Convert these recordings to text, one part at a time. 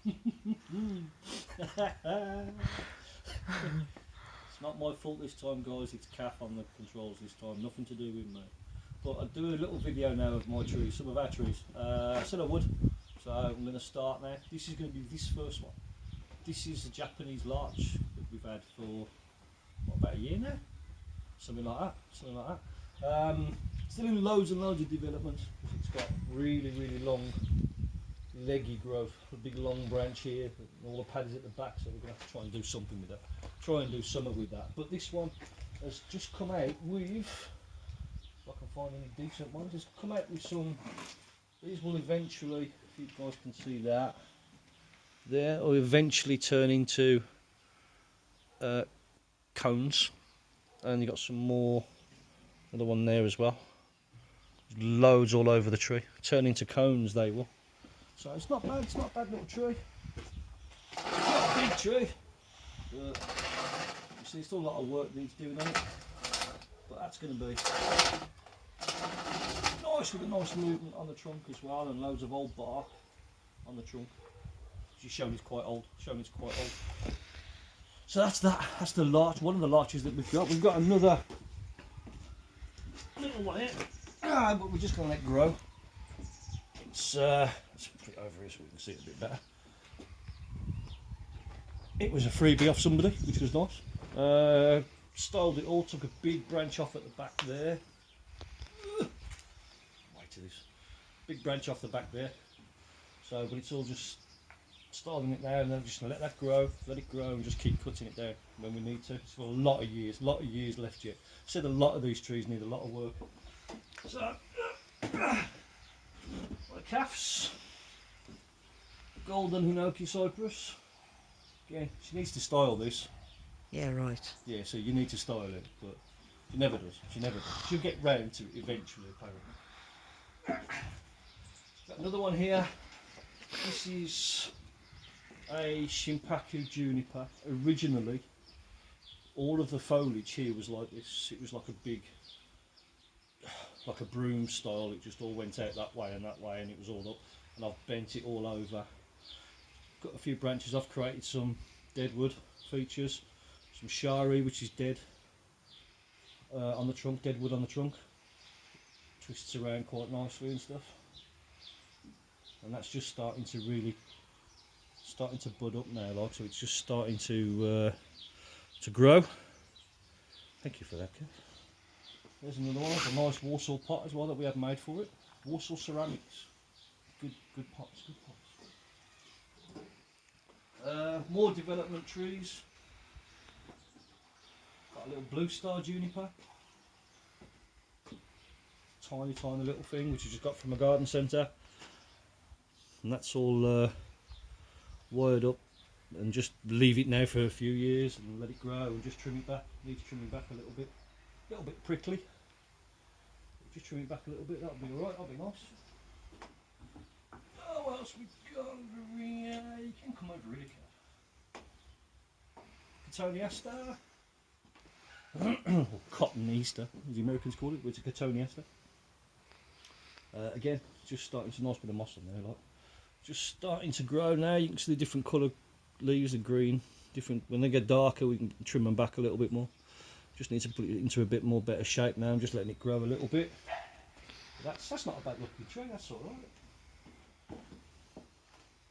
It's not my fault this time, guys. It's Kath on the controls this time. Nothing to do with me. But I'll do a little video now of my trees, some of our trees. I said I would. So I'm going to start now. This is going to be this first one. This is a Japanese larch that we've had for what, about a year now? Something like that. Still in loads and loads of development. It's got really, really long, leggy growth. A big long branch here, and all the pads at the back. So we're going to have to try and do something with that. Try and do something with that. But this one has just come out with, if I can find any decent ones, has come out with some. These will eventually, if you guys can see that, there, will eventually turn into cones. And you've got some more, another one there as well. There's loads all over the tree. Turn into cones, they will. So it's not bad, it's not a bad little tree. It's not a big tree. But you see, still a lot of work needs doing on it. But that's going to be nice, with a nice movement on the trunk as well, and loads of old bark on the trunk. She's shown it's quite old. So that's that. That's the larch. One of the larches that we've got. We've got another little one here, but we're just going to let grow. Let's put it over here so we can see it a bit better. It was a freebie off somebody, which was nice. Styled it all. Took a big branch off at the back there. Wait to this. Big branch off the back there. So, but it's all just styling it now, and then just let that grow, let it grow, and just keep cutting it down when we need to. It's for a lot of years left yet. I said a lot of these trees need a lot of work. So, the calves, golden hinoki cypress. Again, she needs to style this. Yeah, right. Yeah, so you need to style it, but she never does. She'll get round to it eventually, apparently. Got another one here. This is a Shimpaku juniper. Originally, all of the foliage here was like this. It was like a big, like a broom style. It just all went out that way, and it was all up. And I've bent it all over. Got a few branches off, created some deadwood features, some shari, which is dead on the trunk, deadwood on the trunk. Twists around quite nicely and stuff. And that's just starting to bud up now, like, so it's just starting to grow. Thank you for that, Kath. There's another one, a nice Warsaw pot as well that we had made for it. Warsaw ceramics. Good pots. More development trees. Got a little blue star juniper. Tiny little thing which I just got from a garden centre. And that's all wired up, and just leave it now for a few years and let it grow and just trim it back. Need to trim it back a little bit prickly. Just trim it back a little bit, that'll be alright, that'll be nice. Oh, what else we got over here? You can come over here, Kath. Cotoneaster. Or cotton Easter, as the Americans call it, but it's a Cotoneaster. Again, just starting to nice bit of moss on there, like. Just starting to grow now. You can see the different colour leaves are green. Different when they get darker, we can trim them back a little bit more. Just need to put it into a bit more better shape now. I'm just letting it grow a little bit. That's not a bad looking tree. That's all right.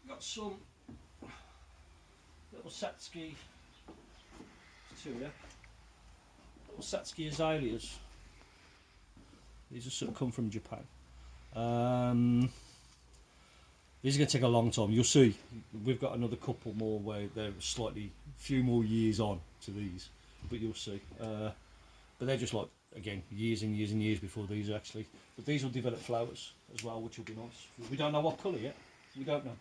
Got some little Satsuki. Two there. Little Satsuki azaleas. These are sort of come from Japan. This is going to take a long time. You'll see. We've got another couple more where they're few more years on to these, but you'll see. But they're just like, again, years and years and years before these are actually. But these will develop flowers as well, which will be nice. We don't know what colour yet. We don't know.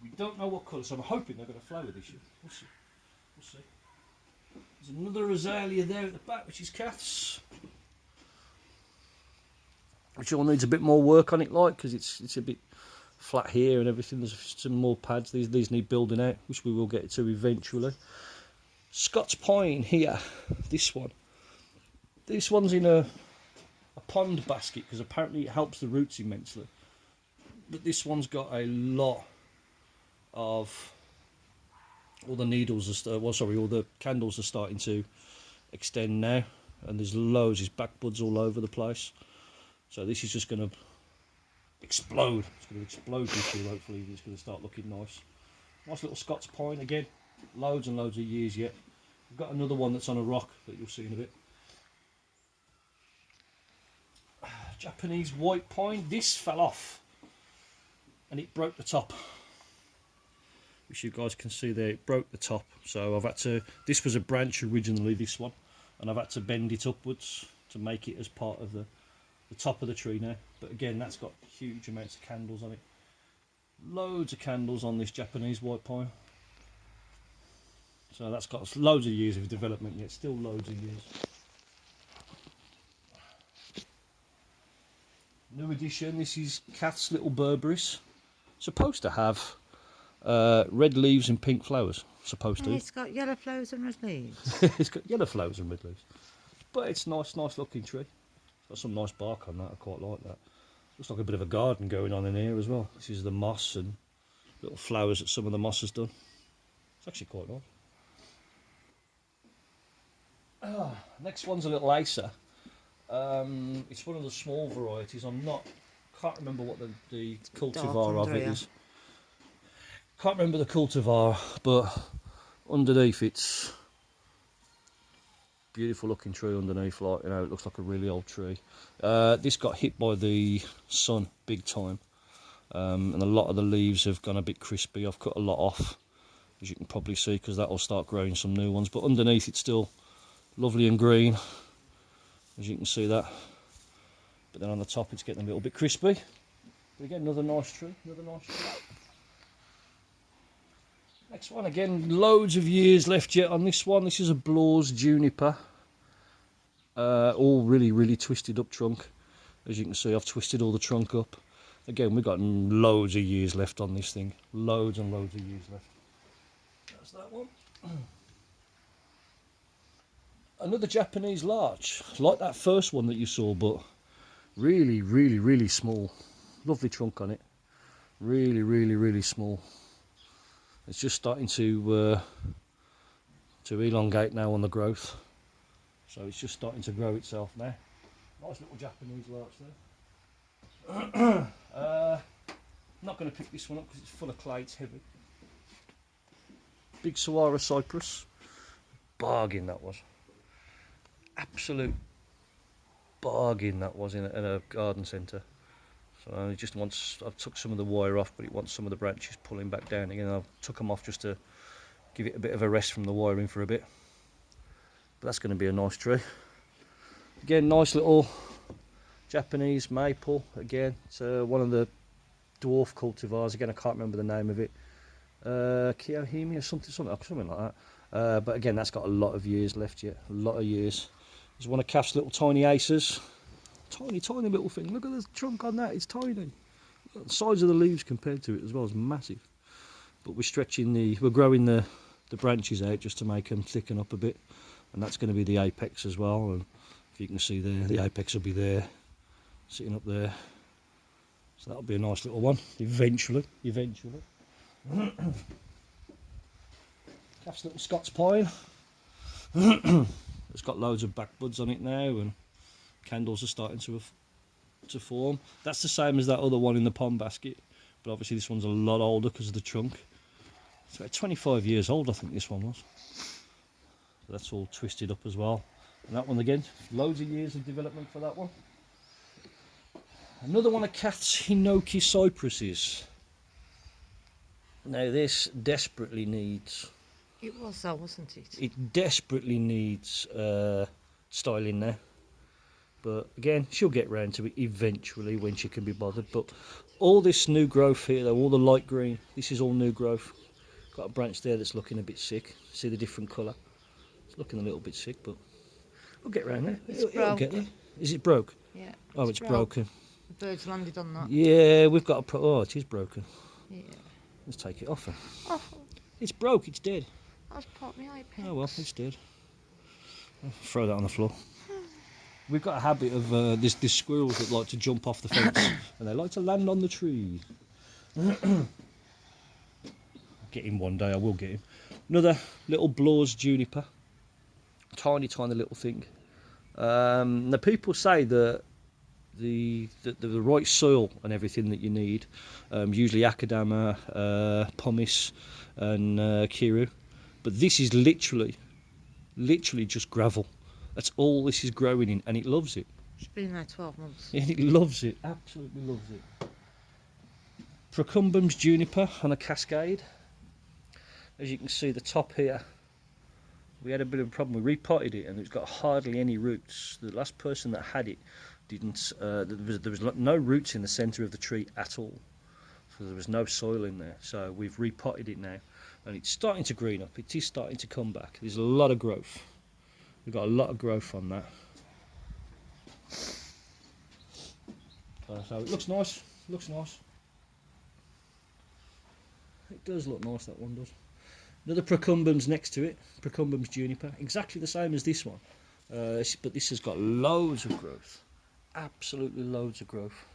We don't know what colour, so I'm hoping they're going to flower this year. We'll see. There's another azalea there at the back, which is Kath's. Which all needs a bit more work on it, like, because it's a bit flat here and everything. There's some more pads. These need building out, which we will get to eventually. Scots pine here. This one's in a a pond basket because apparently it helps the roots immensely. But this one's got a lot of all the needles are all the candles are starting to extend now, and there's loads of back buds all over the place. So this is just going to explode. It's going to explode this year. Hopefully, it's going to start looking nice. Nice little Scots pine again. Loads and loads of years yet. We've got another one that's on a rock that you'll see in a bit. Japanese white pine. This fell off, and it broke the top. Which you guys can see there, it broke the top. So I've had to, this was a branch originally, this one, and I've had to bend it upwards to make it as part of the top of the tree now. But again, that's got huge amounts of candles on it. Loads of candles on this Japanese white pine. So that's got loads of years of development yet, still loads of years. New addition, this is Kath's little berberis. Supposed to have red leaves and pink flowers, supposed to. It's got yellow flowers and red leaves. It's got yellow flowers and red leaves. But it's nice looking tree. It's got some nice bark on that, I quite like that. Looks like a bit of a garden going on in here as well. This is the moss and little flowers that some of the moss has done. It's actually quite nice. Next one's a little acer. It's one of the small varieties. Can't remember what the cultivar of it is. Can't remember the cultivar, but underneath it's beautiful looking tree underneath, like, you know, it looks like a really old tree. This got hit by the sun big time, and a lot of the leaves have gone a bit crispy. I've cut a lot off, as you can probably see, because that will start growing some new ones, but underneath it's still lovely and green, as you can see that. But then on the top it's getting a little bit crispy. But again, another nice tree. Next one, again, loads of years left yet on this one. This is a Blaw's juniper. All really twisted up trunk. As you can see, I've twisted all the trunk up. Again, we've got loads of years left on this thing. Loads and loads of years left. That's that one. Another Japanese larch, like that first one that you saw, but really small. Lovely trunk on it. Really small. It's just starting to elongate now on the growth. So it's just starting to grow itself now. Nice little Japanese larch there. I'm not going to pick this one up because it's full of clay, it's heavy. Big Saguaro cypress. Bargain that was. Absolute bargain that was in a garden centre. So it just wants, I've took some of the wire off, but it wants some of the branches pulling back down again. I've took them off just to give it a bit of a rest from the wiring for a bit. But that's going to be a nice tree. Again, nice little Japanese maple. Again, it's one of the dwarf cultivars. Again, I can't remember the name of it. Kiyohime or something like that. But again, that's got a lot of years left yet. A lot of years. There's one of Kath's little tiny acers. Tiny little thing. Look at the trunk on that, it's tiny. Look at the size of the leaves compared to it as well, is massive. But we're growing the branches out just to make them thicken up a bit. And that's going to be the apex as well. And if you can see there, the apex will be there, sitting up there. So that'll be a nice little one, eventually. Kath's little Scots pine. It's got loads of back buds on it now, and candles are starting to form. That's the same as that other one in the pond basket, but obviously this one's a lot older because of the trunk. It's about 25 years old, I think this one was. So that's all twisted up as well. And that one again, loads of years of development for that one. Another one of Kath's Hinoki cypresses. Now this desperately needs... It was though, wasn't it? It desperately needs styling now. But again, she'll get round to it eventually when she can be bothered. But all this new growth here, though, all the light green, this is all new growth. Got a branch there that's looking a bit sick. See the different colour? It's looking a little bit sick, but we'll get round there. It'll get there. Is it broke? Yeah. Oh, it's broken. The birds landed on that. Yeah, we've got a oh, it is broken. Yeah. Let's take it off then. Oh, It's broke, it's dead. I was popped my eye pin. Oh well, it's dead. I'll throw that on the floor. we've got a habit of there's squirrels that like to jump off the fence and they like to land on the tree. Get him one day, I will get him. Another little Blaw's juniper, tiny little thing. Now people say that the right soil and everything that you need, usually akadama, pumice and kiru, but this is literally just gravel. That's all this is growing in, and it loves it. It's been there 12 months. And it loves it, absolutely loves it. Procumbum's juniper on a cascade. As you can see, the top here, we had a bit of a problem. We repotted it and it's got hardly any roots. The last person that had it didn't, there was no roots in the centre of the tree at all. So there was no soil in there. So we've repotted it now and it's starting to green up. It is starting to come back. There's a lot of growth. We've got a lot of growth on that. So it looks nice, looks nice. It does look nice, that one does. Another Procumbum's next to it, Procumbum's juniper, exactly the same as this one, but this has got loads of growth, absolutely loads of growth,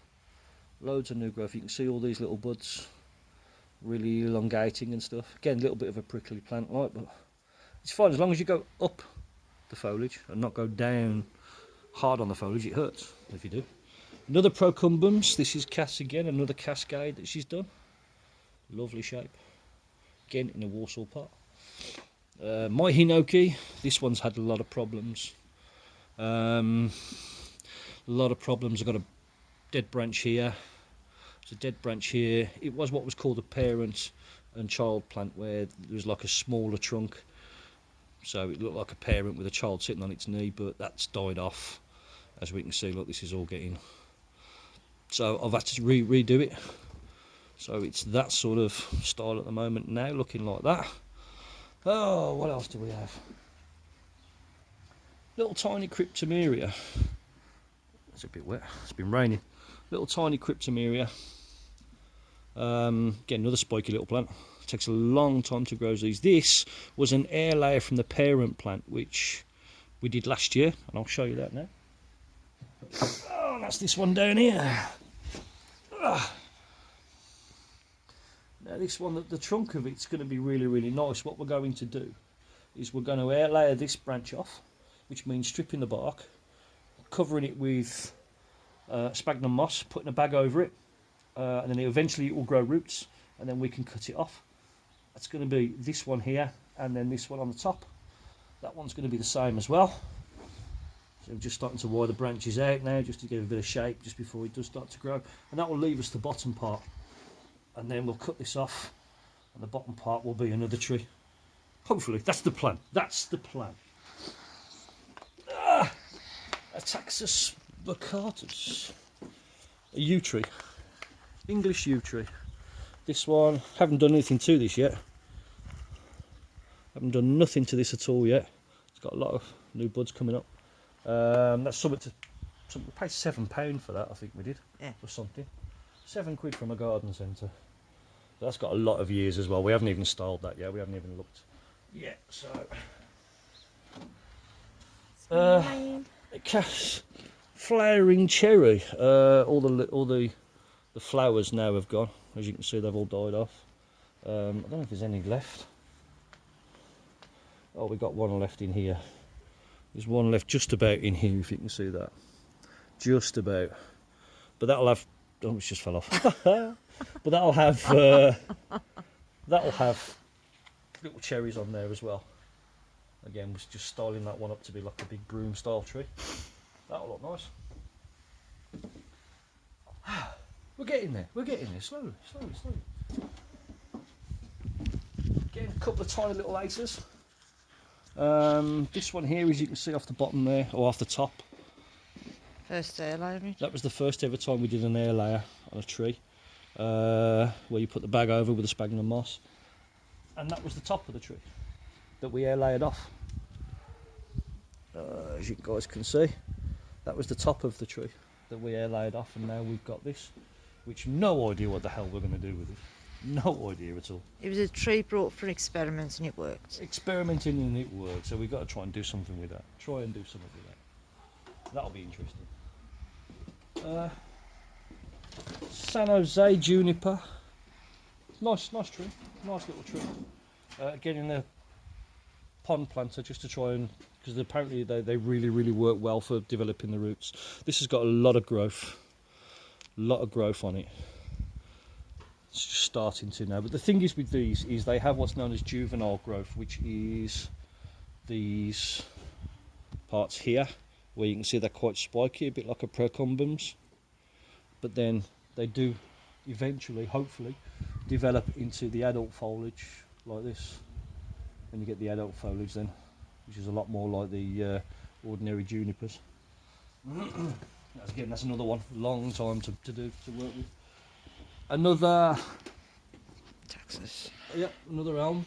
loads of new growth. You can see all these little buds really elongating and stuff. Again, a little bit of a prickly plant like, but it's fine as long as you go up the foliage and not go down hard on the foliage. It hurts if you do. Another Procumbums, this is Kath again, another cascade that she's done, lovely shape. Again in a Warsaw pot. My Hinoki, this one's had a lot of problems. I've got a dead branch here. There's a dead branch here. It was what was called a parent and child plant, where there was like a smaller trunk. So it looked like a parent with a child sitting on its knee, but that's died off. As we can see, look, this is all getting... So I've had to redo it. So it's that sort of style at the moment now, looking like that. Oh, what else do we have? Little tiny cryptomeria. It's a bit wet, it's been raining. Little tiny cryptomeria. Again, another spiky little plant. It takes a long time to grow these. This was an air layer from the parent plant, which we did last year, and I'll show you that now. Oh, that's this one down here. Now this one, the trunk of it's going to be really nice. What we're going to do is we're going to air layer this branch off, which means stripping the bark, covering it with sphagnum moss, putting a bag over it, and then eventually it will grow roots, and then we can cut it off. That's going to be this one here, and then this one on the top. That one's going to be the same as well. So we're just starting to wire the branches out now, just to give it a bit of shape just before it does start to grow, and that will leave us the bottom part. And then we'll cut this off and the bottom part will be another tree. Hopefully, that's the plan. That's the plan. A Taxus bacatus. A yew tree. English yew tree. This one, haven't done anything to this yet. Haven't done nothing to this at all yet. It's got a lot of new buds coming up. That's something we paid £7 for that, I think we did. Yeah. Or something. £7 from a garden centre. That's got a lot of years as well. We haven't even styled that yet. We haven't even looked yet. So, flowering cherry. All the flowers now have gone. As you can see, they've all died off. I don't know if there's any left. Oh, we got one left in here. There's one left just about in here, if you can see that. Just about. But that'll have... Oh, it just fell off. But that'll have little cherries on there as well. Again, was just styling that one up to be like a big broom style tree. That'll look nice. We're getting there. We're getting there. Slowly. Getting a couple of tiny little aces. This one here, as you can see off the bottom there, or off the top. First air layer. That was the first ever time we did an air layer on a tree, where you put the bag over with the sphagnum moss, and that was the top of the tree that we air layered off. As you guys can see, that was the top of the tree that we air layered off, and now we've got this, which no idea what the hell we're going to do with it. No idea at all. It was a tree brought for experiments and it worked. Experimenting and it worked, so we've got to try and do something with that. Try and do something with that. That'll be interesting. San Jose juniper. Nice tree. Nice little tree. Getting the pond planter just to try and, because apparently they really work well for developing the roots. This has got a lot of growth on it. It's just starting to now, but the thing is with these is they have what's known as juvenile growth, which is these parts here where you can see they're quite spiky, a bit like a procumbens, but then they do eventually, hopefully, develop into the adult foliage like this, and you get the adult foliage then, which is a lot more like the ordinary junipers. That's another one, long time to work with. Another Texas. Yep, another elm.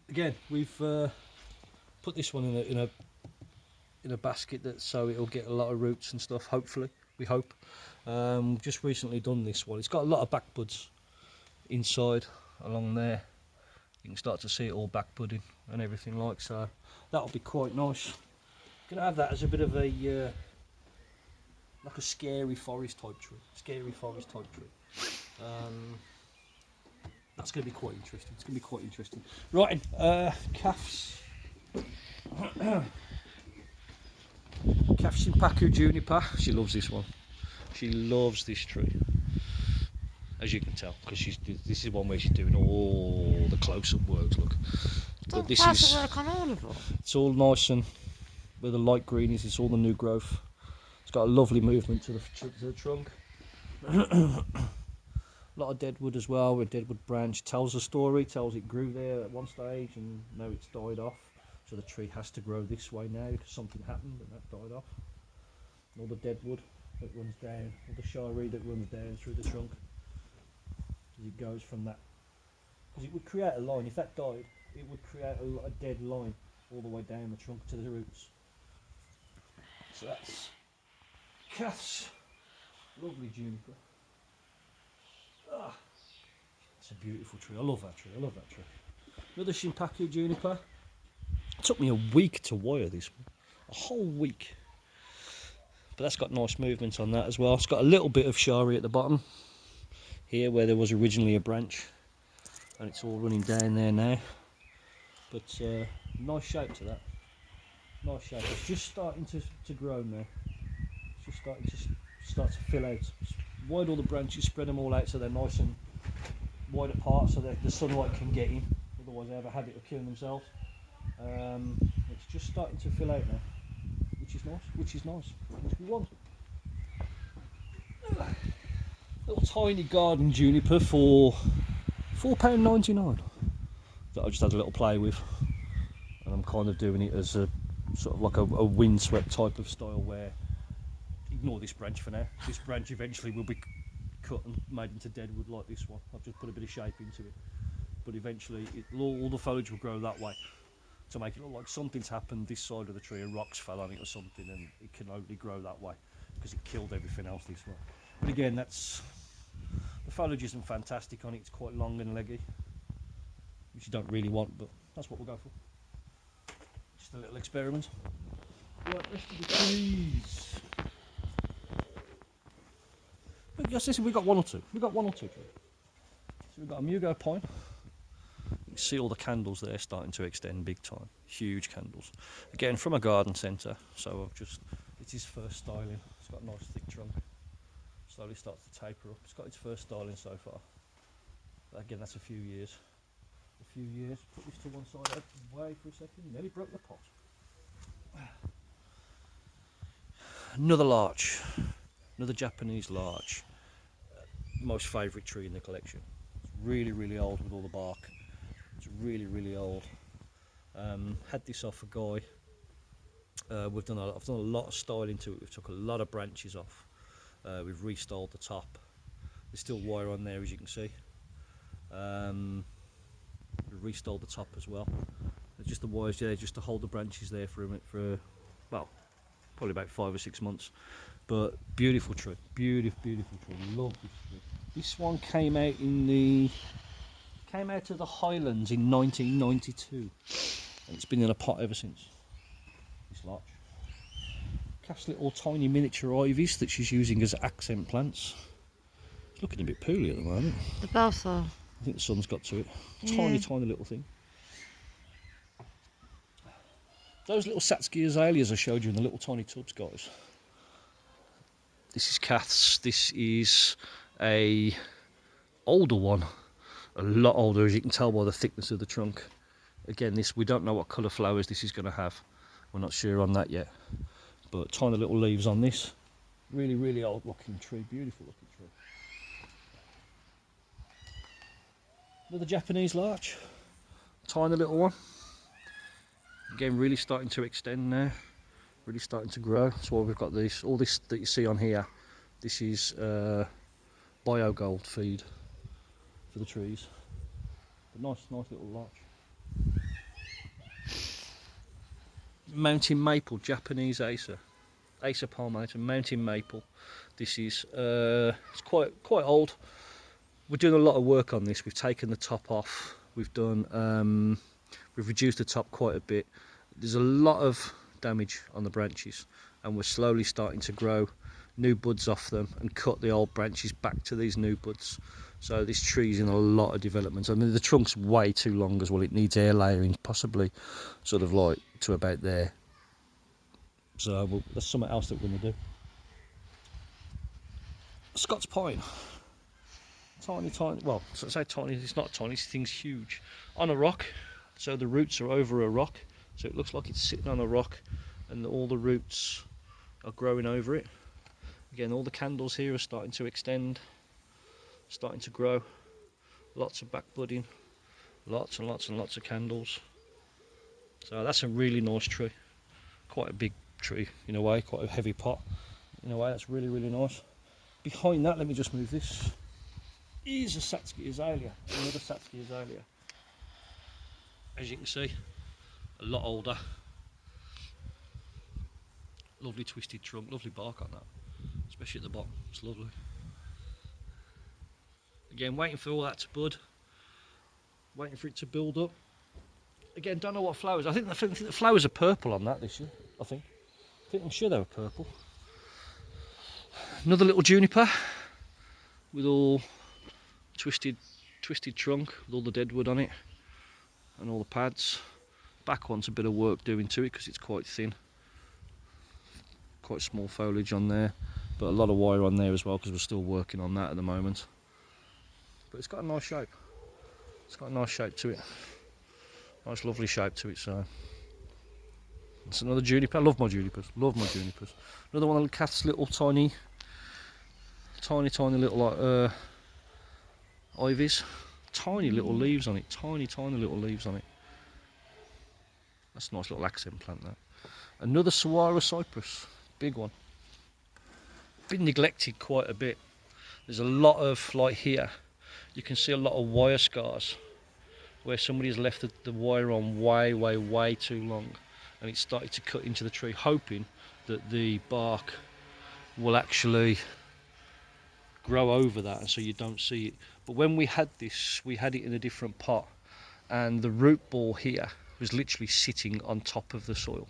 Again, we've put this one in a basket so it'll get a lot of roots and stuff. Hopefully, we hope. Just recently done this one. It's got a lot of back buds inside along there. You can start to see it all back budding and everything like so. That'll be quite nice. Gonna have that as a bit of a like a scary forest type tree. That's going to be quite interesting. It's going to be quite interesting. Right, Kath's Simpaku juniper. She loves this one. She loves this tree, as you can tell, because this is one where she's doing all the close-up works. Look, but this is work on all of them. it's all nice and where the light green is. It's all the new growth. It's got a lovely movement to the trunk. A lot of deadwood as well, with deadwood branch. Tells a story, tells it grew there at one stage and now it's died off. So the tree has to grow this way now because something happened and that died off. And all the deadwood that runs down, all the shari that runs down through the trunk. As it goes from that. Because it would create a line, if that died, it would create a dead line all the way down the trunk to the roots. So that's Kath's lovely juniper. It's a beautiful tree. I love that tree. Another Simpaku juniper. It took me a week to wire this one. A whole week. But that's got nice movement on that as well. It's got a little bit of shari at the bottom. Here where there was originally a branch. And it's all running down there now. But nice shape to that. Nice shape. It's just starting to grow now. It's just starting to start to fill out. Wide all the branches, spread them all out so they're nice and wide apart so that the sunlight can get in. Otherwise they have a habit of killing themselves. It's just starting to fill out now, which is nice, which we want. Little tiny garden juniper for £4.99 that I just had a little play with, and I'm kind of doing it as a sort of like a windswept type of style where, ignore this branch for now, this branch eventually will be cut and made into deadwood like this one. I've just put a bit of shape into it, but eventually all the foliage will grow that way to make it look like something's happened this side of the tree, a rock's fell on it or something, and it can only grow that way because it killed everything else this way. But again, the foliage isn't fantastic on it. It's quite long and leggy, which you don't really want, but that's what we'll go for. Just a little experiment. Right, rest of the trees. Yes, listen, we've got one or two. Trees. So we've got a Mugo pine. You can see all the candles there starting to extend big time. Huge candles. Again, from a garden centre. So it's his first styling. It's got a nice thick trunk. Slowly starts to taper up. It's got its first styling so far. But again, that's a few years. Put this to one side out of the way for a second. Nearly broke the pot. Another larch. Another Japanese larch. Most favourite tree in the collection. It's really old with all the bark. It's really old. Had this off a guy. I've done a lot of styling to it. We've took a lot of branches off. We've restyled the top. There's still wire on there, as you can see. We've restyled the top as well. There's just the wires there, just to hold the branches there for well, probably about 5 or 6 months. But beautiful tree, beautiful tree. Love this tree. This one came out of the Highlands in 1992, and it's been in a pot ever since. This larch. Kath's little tiny miniature ivies that she's using as accent plants. It's looking a bit poorly at the moment. The balsam. I think the sun's got to it. Yeah. Tiny little thing. Those little Satsuki azaleas I showed you in the little tiny tubs, guys. This is Kath's. This is a older one. A lot older, as you can tell by the thickness of the trunk. Again, we don't know what colour flowers this is going to have. We're not sure on that yet. But tiny little leaves on this. Really old looking tree. Beautiful looking tree. Another Japanese larch. Tiny little one. Again, really starting to extend now. Really starting to grow. That's why we've got this. All this that you see on here. This is biogold feed for the trees. But nice little larch. Mountain maple, Japanese Acer palmatum, mountain maple. This is it's quite old. We're doing a lot of work on this. We've taken the top off. We've reduced the top quite a bit. There's a lot of damage on the branches, and we're slowly starting to grow new buds off them and cut the old branches back to these new buds. So this tree's in a lot of development. I mean, the trunk's way too long as well. It needs air layering, possibly sort of like to about there. So that's something else that we're going to do. Scots pine. Tiny, well, I say tiny, it's not tiny, this thing's huge. On a rock, so the roots are over a rock. So it looks like it's sitting on a rock and all the roots are growing over it. Again, all the candles here are starting to extend, starting to grow. Lots of back budding, lots and lots of candles. So that's a really nice tree. Quite a big tree in a way, quite a heavy pot. In a way, that's really nice. Behind that, let me just move this, is a Satsuki azalea, another Satsuki azalea. As you can see, a lot older. Lovely twisted trunk, lovely bark on that, especially at the bottom, it's lovely. Again, waiting for all that to bud, waiting for it to build up. Again, don't know what flowers. I think the flowers are purple on that this year. I'm sure they were purple. Another little juniper with all twisted trunk with all the deadwood on it and all the pads. Back wants a bit of work doing to it because it's quite thin. Quite small foliage on there, but a lot of wire on there as well because we're still working on that at the moment. But it's got a nice shape. It's got a nice shape to it. Nice lovely shape to it. So it's another juniper. I love my junipers. Another one of Kath's little tiny little ivies. Tiny little leaves on it. Tiny little leaves on it. That's a nice little accent plant there. Another saguaro cypress. Big one. Been neglected quite a bit. There's a lot of, like here, you can see a lot of wire scars where somebody's left the wire on way too long, and it started to cut into the tree, hoping that the bark will actually grow over that and so you don't see it. But when we had this, we had it in a different pot, and the root ball here was literally sitting on top of the soil.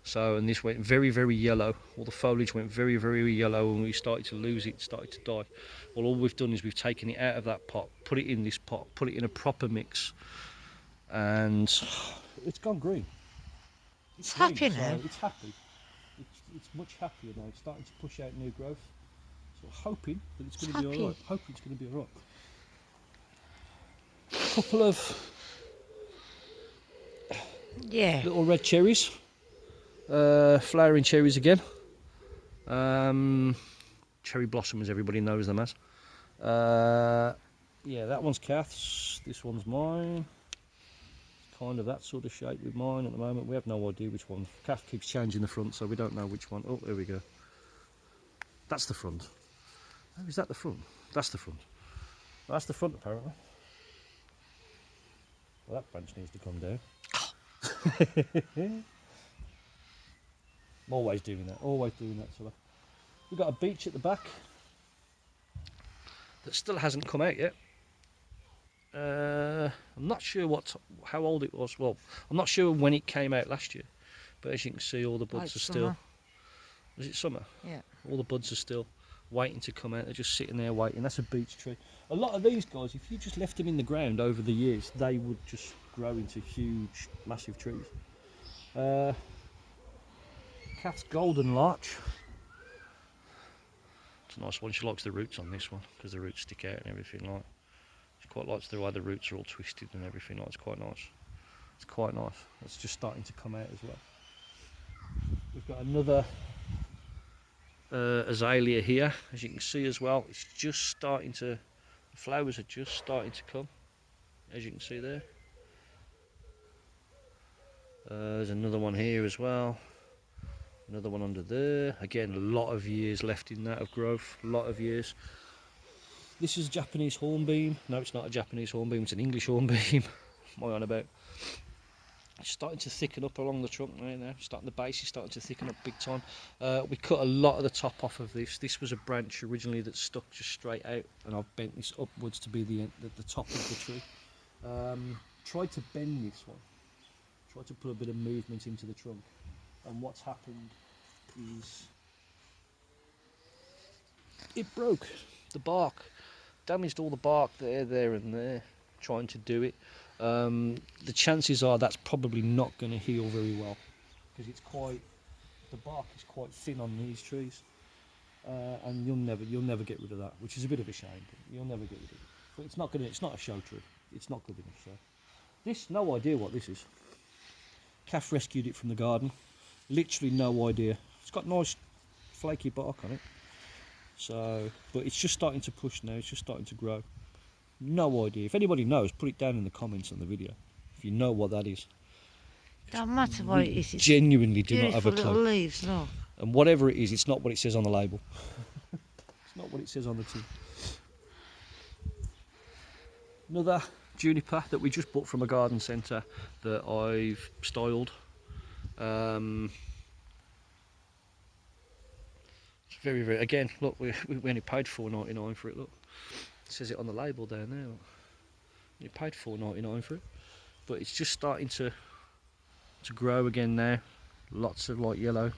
So, and this went very yellow. All the foliage went very yellow, and we started to lose it, started to die. Well, all we've done is we've taken it out of that pot, put it in this pot, put it in a proper mix, and it's gone green. It's happy green, now. so it's happy. It's much happier now. It's starting to push out new growth. So hoping that it's going to be all right. Hoping it's going to be all right. A couple of little red cherries. Flowering cherries again. Cherry blossom, as everybody knows them as. Yeah, that one's Kath's. This one's mine. It's kind of that sort of shape with mine at the moment. We have no idea which one. Kath keeps changing the front, so we don't know which one. Oh, there we go. That's the front. Oh, is that the front? That's the front. Well, that's the front, apparently. Well, that branch needs to come down. I'm always doing that, So we've got a beech at the back that still hasn't come out yet. I'm not sure how old it was. Well, I'm not sure when it came out last year, but as you can see, all the buds are still is it summer? Yeah. All the buds are still waiting to come out. They're just sitting there waiting. That's a beech tree. A lot of these guys, if you just left them in the ground over the years, they would just grow into huge, massive trees. Kath's golden larch. It's a nice one. She likes the roots on this one because the roots stick out and everything like. She quite likes the way the roots are all twisted and everything like. It's quite nice. It's quite nice. It's just starting to come out as well. We've got another azalea here, as you can see as well. It's just starting to, the flowers are just starting to come, as you can see there. There's another one here as well. Another one under there. Again, a lot of years left in that of growth. A lot of years. This is a Japanese hornbeam. No, it's not a Japanese hornbeam. It's an English hornbeam. What am I on about? It's starting to thicken up along the trunk right now. The base is starting to thicken up big time. We cut a lot of the top off of this. This was a branch originally that stuck just straight out, and I've bent this upwards to be the top of the tree. Tried to bend this one. Tried to put a bit of movement into the trunk, and what's happened is it broke the bark, damaged all the bark there and there, trying to do it. The chances are that's probably not going to heal very well because the bark is quite thin on these trees, and you'll never get rid of that, which is a bit of a shame. But you'll never get rid of it. But it's not a show tree. It's not good enough. So this, no idea what this is. Kath rescued it from the garden. Literally no idea. It's got nice flaky bark on it. So, but it's just starting to push now. It's just starting to grow. No idea. If anybody knows, put it down in the comments on the video. If you know what that is. Don't matter what it is. It's genuinely do not have a beautiful clue. little leaves, look. And whatever it is, it's not what it says on the label. It's not what it says on the tin. Another juniper that we just bought from a garden centre that I've styled. It's very, very. Again, look, we only paid $4.99 for it. Look, it says it on the label down there. Look. You paid $4.99 for it, but it's just starting to grow again now. Lots of light yellow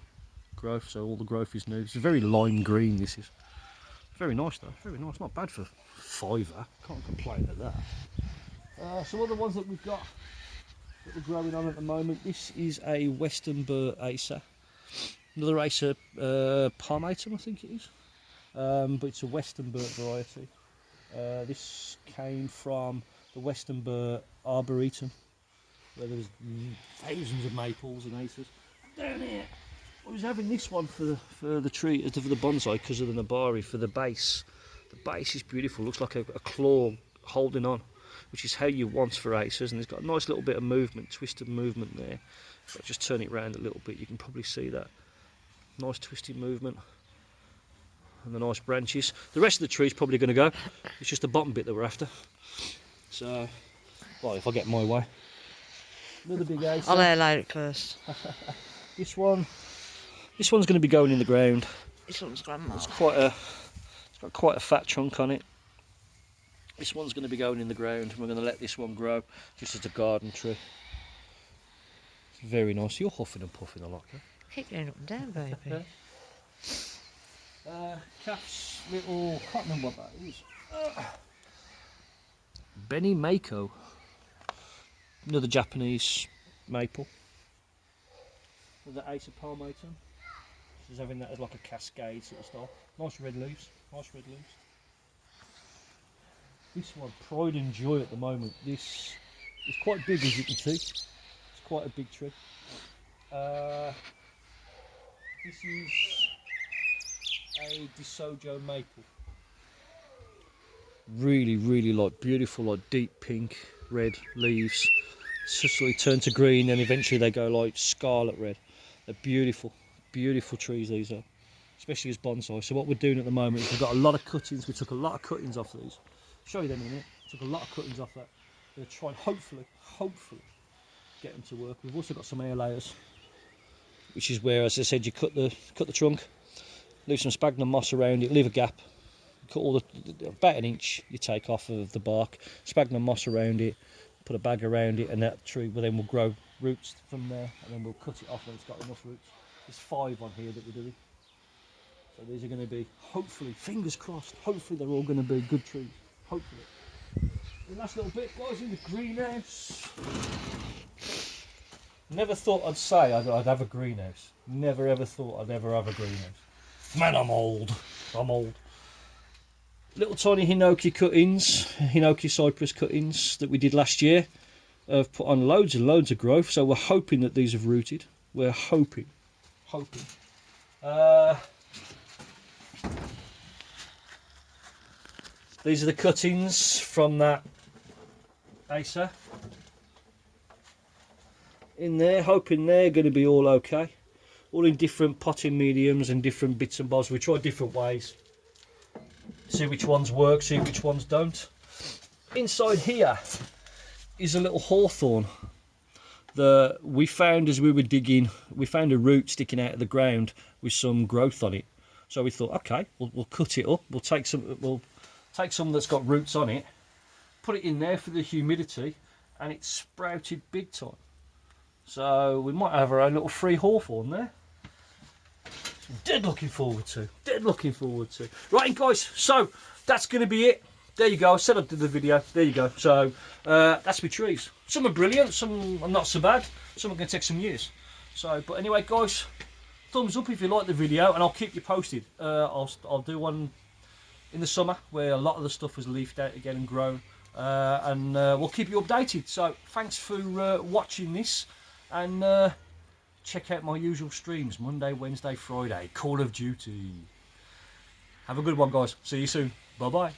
growth, so all the growth is new. It's very lime green. This is very nice though. Very nice. Not bad for £5. Can't complain at that. Some other ones that we've got that we're growing on at the moment. This is a Western Burt Acer. Another Acer palmatum, I think it is. But it's a Western Burt variety. This came from the Western Burt Arboretum, where there's thousands of maples and acers. Down here, I was having this one for the tree, for the bonsai, because of the Nabari, for the base. The base is beautiful. Looks like a claw holding on, which is how you want for acers. And it's got a nice little bit of movement, twisted movement there. If I just turn it around a little bit, you can probably see that nice twisted movement. And the nice branches. The rest of the tree is probably going to go. It's just the bottom bit that we're after. So, well, if I get my way. Another big acer. I'll airline it first. This one's going to be going in the ground. This one's grandma. It's got quite a fat trunk on it. This one's going to be going in the ground. We're going to let this one grow just as a garden tree. It's very nice. You're huffing and puffing a lot, huh? Keep going up and down, baby. Kath's little, can't remember what that is. Benny Mako. Another Japanese maple. Another Acer palmatum. She's having that as like a cascade sort of style. Nice red leaves. Nice red leaves. This one, pride and joy at the moment. This is quite big, as you can see. It's quite a big tree. This is a DeSojo maple. Really, really like beautiful, like deep pink, red leaves. Suddenly turn to green, and eventually they go like scarlet red. They're beautiful, beautiful trees these are, especially as bonsai. So what we're doing at the moment is we've got a lot of cuttings. We took a lot of cuttings off these. I'll show you them in a minute. Took a lot of cuttings off that. We're going to try and hopefully get them to work. We've also got some air layers, which is where, as I said, you cut the trunk, leave some sphagnum moss around it, leave a gap, cut all about an inch you take off of the bark, sphagnum moss around it, put a bag around it, and that tree will grow roots from there, and then we'll cut it off when it's got enough roots. There's 5 on here that we're doing. So these are going to be, hopefully, fingers crossed, hopefully they're all going to be good trees. Hopefully. The last little bit, guys, in the greenhouse. Never thought I'd say I'd have a greenhouse. Never ever thought I'd ever have a greenhouse. Man, I'm old. I'm old. Little tiny hinoki cuttings, hinoki cypress cuttings that we did last year. I've put on loads and loads of growth, so we're hoping that these have rooted. We're hoping. These are the cuttings from that Acer. In there, hoping they're going to be all okay. All in different potting mediums and different bits and bobs. We try different ways. See which ones work, see which ones don't. Inside here is a little hawthorn that we found as we were digging. We found a root sticking out of the ground with some growth on it. So we thought, okay, we'll cut it up. We'll take some that's got roots on it, put it in there for the humidity, and it sprouted big time. So we might have our own little free hawthorn there. Dead looking forward to. Right, guys, so that's going to be it. There you go. I said I did the video. There you go. So that's my trees. Some are brilliant, some are not so bad, some are going to take some years. So, but anyway, guys, thumbs up if you like the video, and I'll keep you posted. I'll do one in the summer where a lot of the stuff was leafed out again and grown, and we'll keep you updated. So thanks for watching this, and check out my usual streams Monday, Wednesday, Friday, Call of Duty. Have a good one, guys. See you soon. Bye bye.